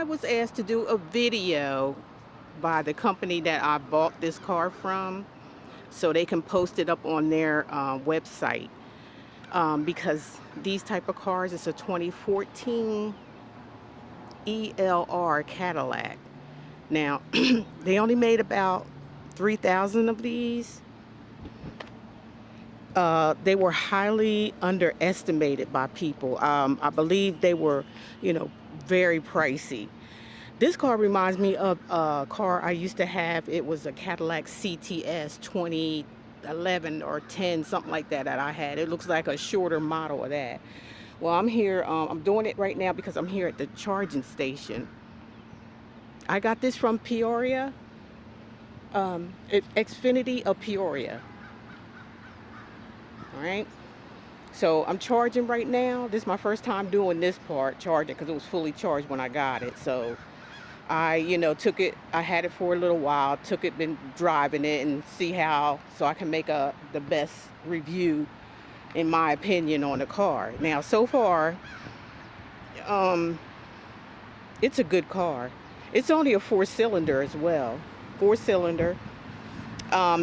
I was asked to do a video by the company that I bought this car from so they can post it up on their website, because these type of cars, it's a 2014 ELR Cadillac. Now, they only made about 3,000 of these. They were highly underestimated by people. I believe they were, very pricey. This car reminds me of a car I used to have. It was a Cadillac CTS 2011 or 10, something like that I had. It looks like a shorter model of that. Well, I'm here. I'm doing it right now because I'm here at the charging station. I got this from Peoria, XFINITY of Peoria. All right. So I'm charging right now. This is my first time doing this part, charging, because it was fully charged when I got it. So I, took it. I had it for a little while. Took it, been driving it, and see how, so I can make the best review, in my opinion, on the car. Now, so far, it's a good car. It's only a 4-cylinder as well. 4-cylinder.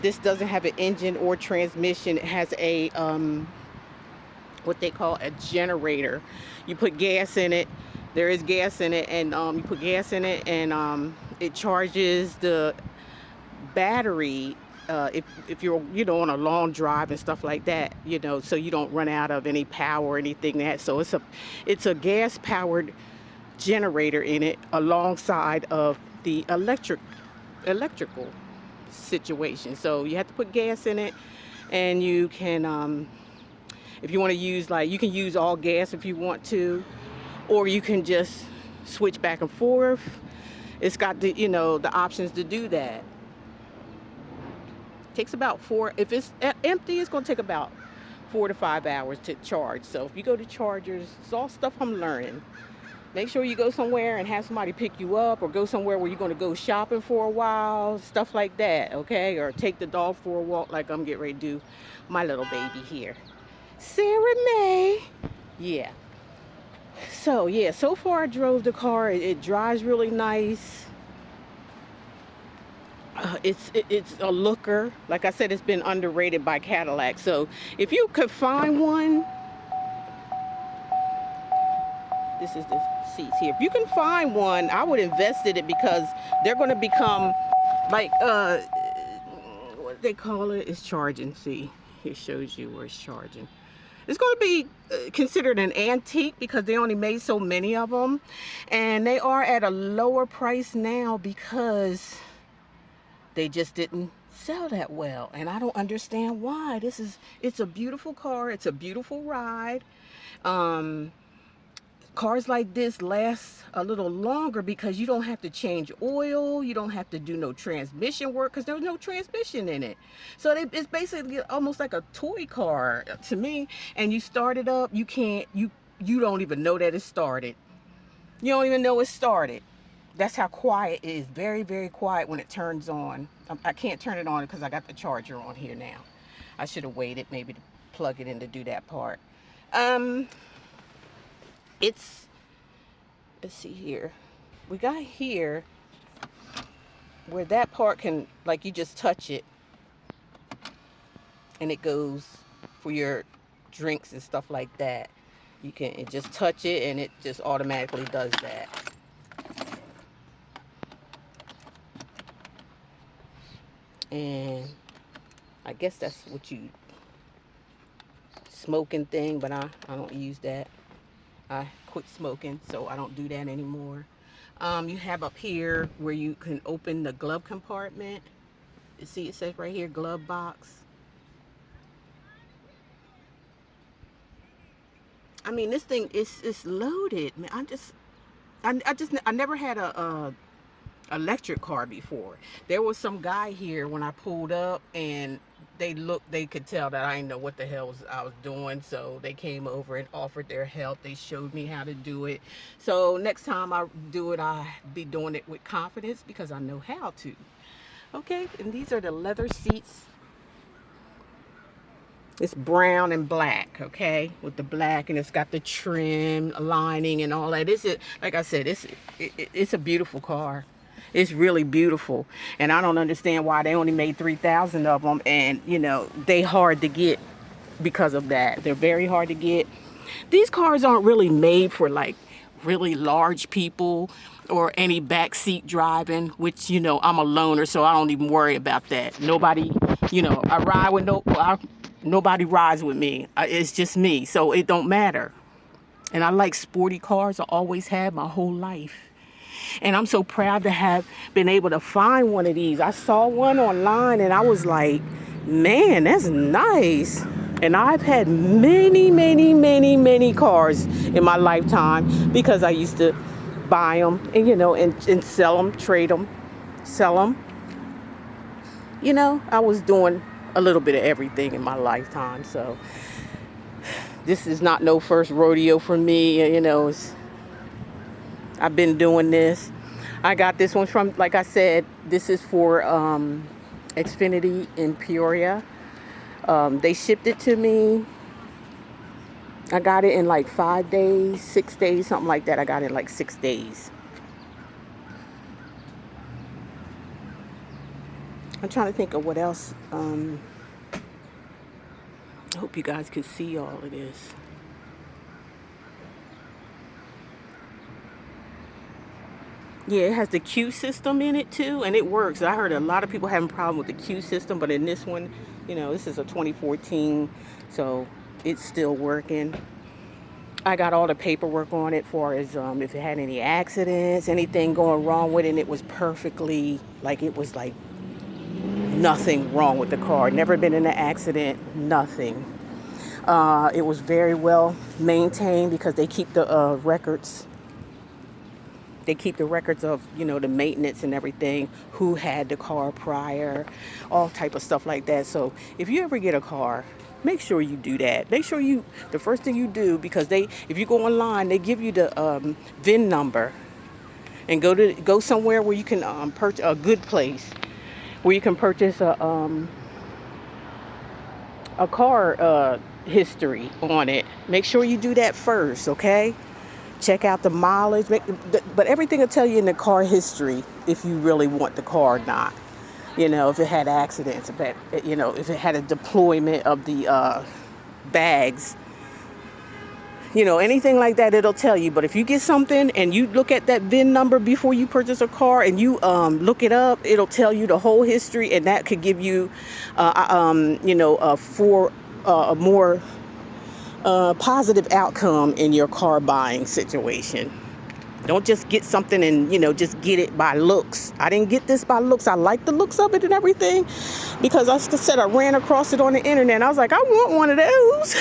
This doesn't have an engine or transmission. It has a what they call a generator. You put gas in it. There is gas in it, and you put gas in it, and it charges the battery if you're on a long drive and stuff like that, so you don't run out of any power or anything that. So it's a gas powered generator in it alongside of the electrical situation. So you have to put gas in it, and you can if you want to use, you can use all gas if you want to, or you can just switch back and forth. It's got the the options to do that. Takes about if it's empty, it's going to take about 4 to 5 hours to charge. So if you go to chargers, it's all stuff I'm learning. Make sure you go somewhere and have somebody pick you up, or go somewhere where you're going to go shopping for a while, stuff like that, okay? Or take the dog for a walk, like I'm getting ready to do my little baby here, Sarah May. Yeah. So yeah, so far I drove the car. It drives really nice. It's a looker. Like I said, it's been underrated by Cadillac. So if you could find one, this is the seats here. If you can find one, I would invest in it, because they're going to become like what they call it is charging. See, it shows you where it's charging. It's going to be considered an antique because they only made so many of them, and they are at a lower price now because they just didn't sell that well, and I don't understand why. It's a beautiful car. It's a beautiful ride. Cars like this last a little longer because you don't have to change oil. You don't have to do no transmission work because there's no transmission in it. So it's basically almost like a toy car to me. And you start it up, you don't even know that it started. You don't even know it started. That's how quiet it is. Very, very quiet when it turns on. I can't turn it on because I got the charger on here now. I should have waited maybe to plug it in to do that part. Let's see here. We got here where that part can, you just touch it and it goes for your drinks and stuff like that. You can just touch it and it just automatically does that. And I guess that's what you smoking thing, but I don't use that. I quit smoking, so I don't do that anymore. You have up here where you can open the glove compartment. You see, it says right here, glove box. I mean, this thing is loaded, man. I never had a electric car before. There was some guy here when I pulled up, and they could tell that I didn't know what the hell I was doing, so they came over and offered their help. They showed me how to do it. So next time I do it, I'll be doing it with confidence because I know how to. Okay, and these are the leather seats. It's brown and black, okay, with the black, and it's got the trim lining and all that. It's, like I said, it's a beautiful car. It's really beautiful, and I don't understand why they only made 3,000 of them, and you know they hard to get because of that. They're very hard to get. These cars aren't really made for like really large people or any backseat driving, which, you know, I'm a loner, so I don't even worry about that. Nobody, you know, I ride with nobody rides with me. It's just me, so it don't matter. And I like sporty cars. I always have my whole life. And I'm so proud to have been able to find one of these. I saw one online and I was like, man, that's nice. And I've had many, many, many, many cars in my lifetime because I used to buy them and, you know, and sell them, trade them, sell them. You know, I was doing a little bit of everything in my lifetime. So this is not no first rodeo for me. You know, I've been doing this. I got this one from, like I said, this is for XFINITY in Peoria. They shipped it to me. I got it in like 5 days, 6 days, something like that. I got it in like 6 days. I'm trying to think of what else. I hope you guys can see all of this. Yeah, it has the Q system in it too, and it works. I heard a lot of people having a problem with the Q system, but in this one, you know, this is a 2014, so it's still working. I got all the paperwork on it for as if it had any accidents, anything going wrong with it, and it was perfectly, like it was like nothing wrong with the car. Never been in an accident, nothing. It was very well maintained because they keep the records. They keep the records of, you know, the maintenance and everything, who had the car prior, all type of stuff like that. So if you ever get a car, make sure you do that. Make sure the first thing you do, because if you go online, they give you the VIN number, and go somewhere where you can purchase a good place where you can purchase a car history on it. Make sure you do that first, okay? Check out the mileage, but everything will tell you in the car history if you really want the car or not. You know, if it had accidents, if it had a deployment of the bags, you know, anything like that, it'll tell you. But if you get something and you look at that VIN number before you purchase a car and you look it up, it'll tell you the whole history, and that could give you, for a more positive outcome in your car buying situation. Don't just get something and, you know, just get it by looks. I didn't get this by looks. I like the looks of it and everything because I said I ran across it on the internet. And I was like, I want one of those.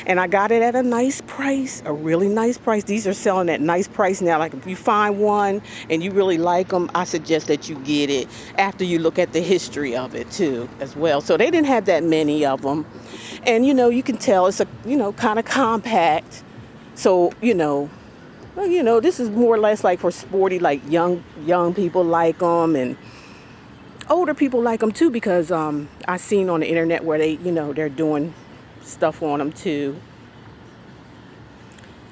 And I got it at a nice price, a really nice price. These are selling at nice price now. Like if you find one and you really like them, I suggest that you get it after you look at the history of it too as well. So they didn't have that many of them. And, you know, you can tell it's kind of compact. So, this is more or less like for sporty, like young people like them, and older people like them too, because I seen on the internet where they're doing stuff on them too.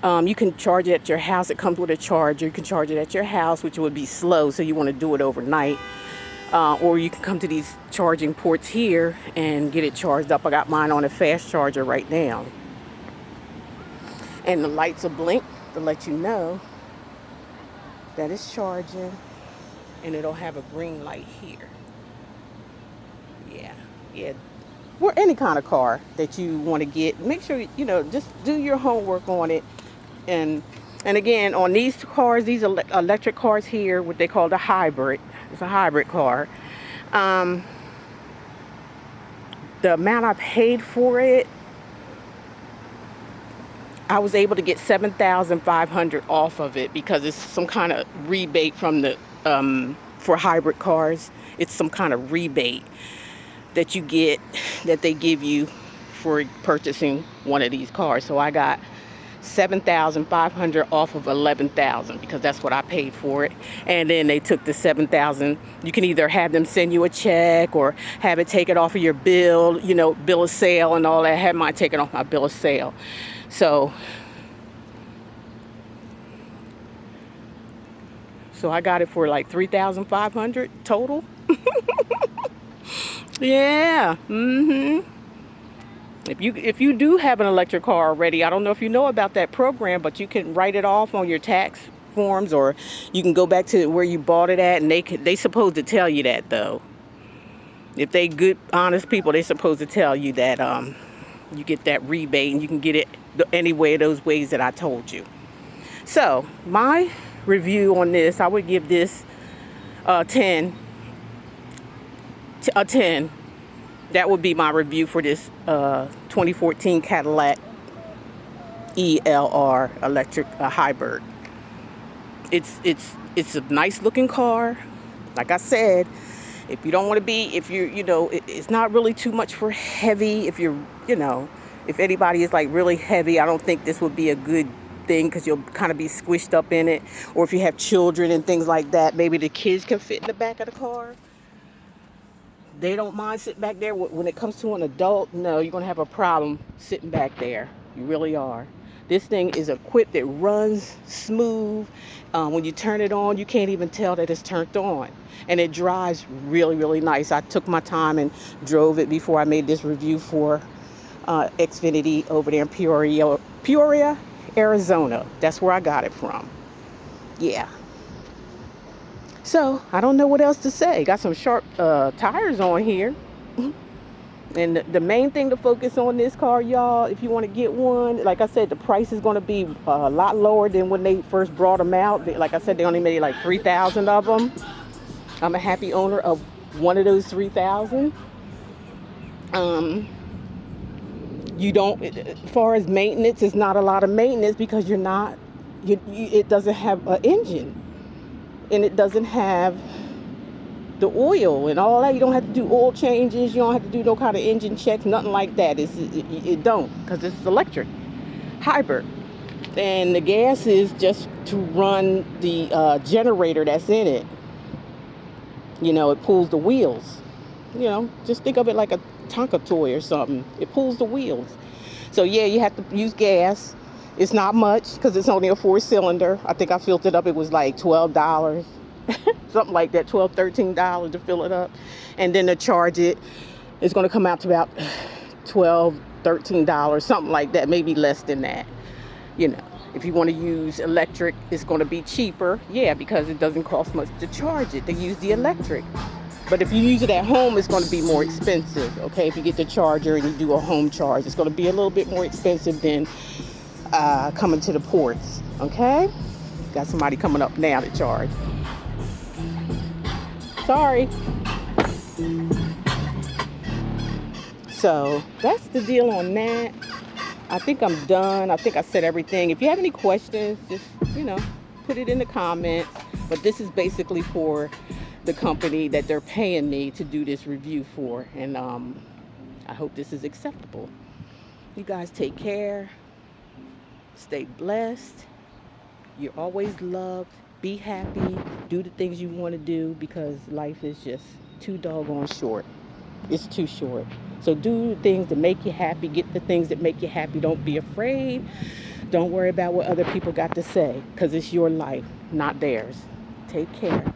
You can charge it at your house. It comes with a charger. You can charge it at your house, which would be slow, so you want to do it overnight. Or you can come to these charging ports here and get it charged up. I got mine on a fast charger right now. And the lights will blink to let you know that it's charging, and it'll have a green light here. Yeah. Or any kind of car that you want to get, make sure just do your homework on it. And again, on these cars, these electric cars here, what they call the hybrid, it's a hybrid car. The amount I paid for it, I was able to get $7,500 off of it because it's some kind of rebate from the for hybrid cars. It's some kind of rebate that you get, that they give you for purchasing one of these cars. So I got $7,500 off of $11,000 because that's what I paid for it. And then they took the $7,000. You can either have them send you a check or have it taken off of your bill, you know, bill of sale and all that. I had mine taken off my bill of sale. So I got it for like $3,500 total. Yeah. If you do have an electric car already, I don't know if you know about that program, but you can write it off on your tax forms, or you can go back to where you bought it at, and they supposed to tell you that though. If they good honest people, they supposed to tell you that you get that rebate and you can get it any way of those ways that I told you. So my review on this, I would give this a 10. That would be my review for this 2014 Cadillac ELR electric hybrid. It's a nice looking car. Like I said, if you don't want to be, if you know, it's not really too much for heavy. If you're, you know, if anybody is like really heavy, I don't think this would be a good thing because you'll kind of be squished up in it. Or if you have children and things like that, maybe the kids can fit in the back of the car. They don't mind sitting back there. When it comes to an adult, no, you're going to have a problem sitting back there. You really are. This thing is equipped. It runs smooth. When you turn it on, you can't even tell that it's turned on. And it drives really, really nice. I took my time and drove it before I made this review for XFINITY over there in Peoria, Arizona. That's where I got it from. Yeah. So I don't know what else to say. Got some sharp tires on here. And the main thing to focus on this car, y'all, if you want to get one, like I said, the price is going to be a lot lower than when they first brought them out. Like I said, they only made like 3,000 of them. I'm a happy owner of one of those 3,000. You don't, as far as maintenance, it's not a lot of maintenance because it doesn't have an engine. And it doesn't have the oil and all that. You don't have to do oil changes. You don't have to do no kind of engine checks, nothing like that. It don't, because it's electric, hybrid. And the gas is just to run the generator that's in it. You know, it pulls the wheels. You know, just think of it like a Tonka toy or something. It pulls the wheels. So yeah, you have to use gas. It's not much because it's only a 4-cylinder. I think I filled it up. It was like $12, something like that, $12, $13 to fill it up. And then to charge it, it's going to come out to about $12, $13, something like that, maybe less than that. You know, if you want to use electric, it's going to be cheaper. Yeah, because it doesn't cost much to charge it. They use the electric. But if you use it at home, it's going to be more expensive. Okay, if you get the charger and you do a home charge, it's going to be a little bit more expensive than coming to the ports. Okay, got somebody coming up now to charge. Sorry. So that's the deal on that. I think I'm done. I think I said everything. If you have any questions, just, you know, put it in the comments. But this is basically for the company that they're paying me to do this review for. And I hope this is acceptable. You guys take care. Stay blessed. You're always loved. Be happy. Do the things you want to do because life is just too doggone short. It's too short. So do the things that make you happy. Get the things that make you happy. Don't be afraid. Don't worry about what other people got to say because it's your life, not theirs. Take care.